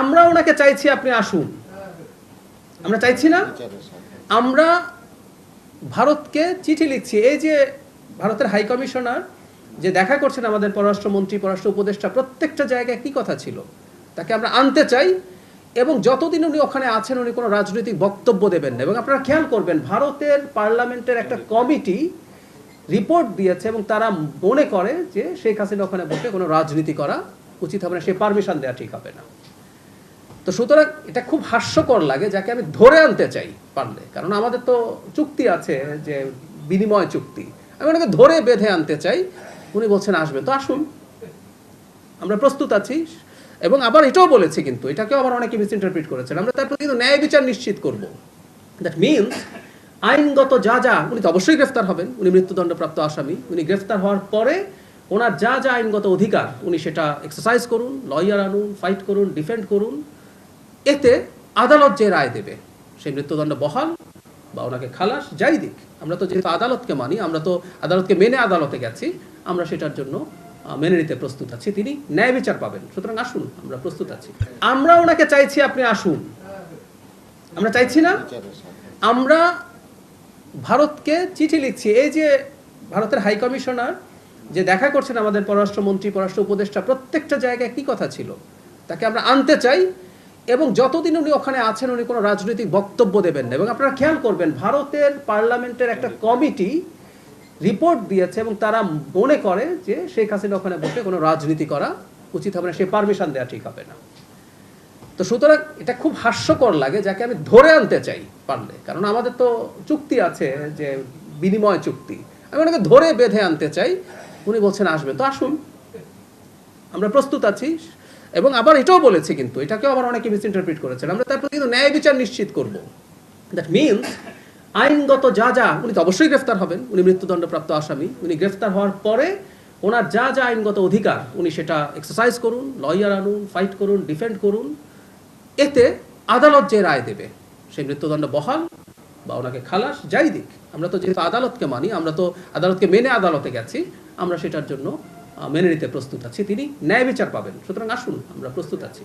আমরা ওনাকে চাইছি আপনি আসুন, আমরা চাইছি না। আমরা ভারতকে চিঠি লিখছি, এই যে ভারতের হাই কমিশনার যে দেখা করছেন আমাদের পররাষ্ট্রমন্ত্রী, পররাষ্ট্র উপদেষ্টা, প্রত্যেকটা জায়গায় কি কথা ছিল, তাকে আমরা আনতে চাই। এবং যতদিন উনি ওখানে আছেন উনি কোনো রাজনৈতিক বক্তব্য দেবেন না। এবং আপনারা খেয়াল করবেন, ভারতের পার্লামেন্টের একটা কমিটি রিপোর্ট দিয়েছে এবং তারা মনে করে যে শেখ হাসিনা ওখানে বসে কোনো রাজনীতি করা উচিত হবে না, সে পারমিশন দেওয়া ঠিক হবে না। তো সুতরাং এটা খুব হাস্যকর লাগে, যাকে আমি ধরে আনতে চাই পারলে, কারণ আমাদের তো চুক্তি আছে, যে বিনিময় চুক্তি, আমি ওনাকে ধরে বেঁধে আনতে চাই। উনি বলছেন আসবেন, তো আসুন, আমরা প্রস্তুত আছি। এবং আবার এটাও বলেছে, কিন্তু এটাকেও আবার অনেকে মিস ইন্টারপ্রিট করেছেন, আমরা তার প্রতি কিন্তু ন্যায় বিচার নিশ্চিত করব। দ্যাট মিনস আইনগত যা উনি তো অবশ্যই গ্রেফতার হবেন, উনি মৃত্যুদণ্ডপ্রাপ্ত আসামি। উনি গ্রেফতার হওয়ার পরে ওনার যা আইনগত অধিকার উনি সেটা এক্সারসাইজ করুন, লয়ার আনুন, ফাইট করুন, ডিফেন্ড করুন। এতে আদালত যে রায় দেবে, সেই মৃত্যুদণ্ড বহাল বা ওনাকে খালাস, যাই দিক, আমরা তো যেহেতু আদালতকে মানি, আমরা তো আদালতকে মেনে আদালতে গেছি, আমরা সেটার জন্য মেনে নিতে প্রস্তুত আছি। তিনি ন্যায় বিচার পাবেন, সুতরাং আসুন, আমরা প্রস্তুত আছি। আমরা ওনাকে চাইছি আপনি আসুন, আমরা চাইছি না। আমরা ভারতকে চিঠি লিখছি, এই যে ভারতের হাই কমিশনার যে দেখা করছেন আমাদের পররাষ্ট্রমন্ত্রী, পররাষ্ট্র উপদেষ্টা, প্রত্যেকটা জায়গায় কি কথা ছিল, তাকে আমরা আনতে চাই। এবং যতদিন উনি ওখানে আছেন উনি কোনো রাজনৈতিক বক্তব্য দেবেন না। এবং আপনারা খেয়াল করবেন, ভারতের পার্লামেন্টের একটা কমিটি রিপোর্ট দিয়েছে এবং তারা মনে করে যে শেখ হাসিনা ওখানে বসে কোনো রাজনীতি করা উচিত হবে না, সে পারমিশন দেওয়া ঠিক হবে না। তো সুতরাং এটা খুব হাস্যকর লাগে, যাকে আমি ধরে আনতে চাই পারলে, কারণ আমাদের তো চুক্তি আছে, যে বিনিময় চুক্তি, আমি ওনাকে ধরে বেঁধে আনতে চাই। উনি বলছেন আসবেন, তো আসুন, আমরা প্রস্তুত আছি। এবং আবার এটাও বলেছে, কিন্তু এটাকেও আবার অনেকে মিস ইন্টারপ্রিট করেছেন, আমরা তার প্রতি কিন্তু ন্যায় বিচার নিশ্চিত করব। দ্যাট মিনস আইনগত যা উনি তো অবশ্যই গ্রেফতার হবেন, উনি মৃত্যুদণ্ডপ্রাপ্ত আসামি। উনি গ্রেফতার হওয়ার পরে ওনার যা আইনগত অধিকার উনি সেটা এক্সারসাইজ করুন, লয়ার আনুন, ফাইট করুন, ডিফেন্ড করুন। এতে আদালত যে রায় দেবে, সেই মৃত্যুদণ্ড বহাল বা ওনাকে খালাস, যাই দিক, আমরা তো যেহেতু আদালতকে মানি, আমরা তো আদালতকে মেনে আদালতে গেছি, আমরা সেটার জন্য মেনে নিতে প্রস্তুত আছি। তিনি ন্যায় বিচার পাবেন, সুতরাং আসুন, আমরা প্রস্তুত আছি।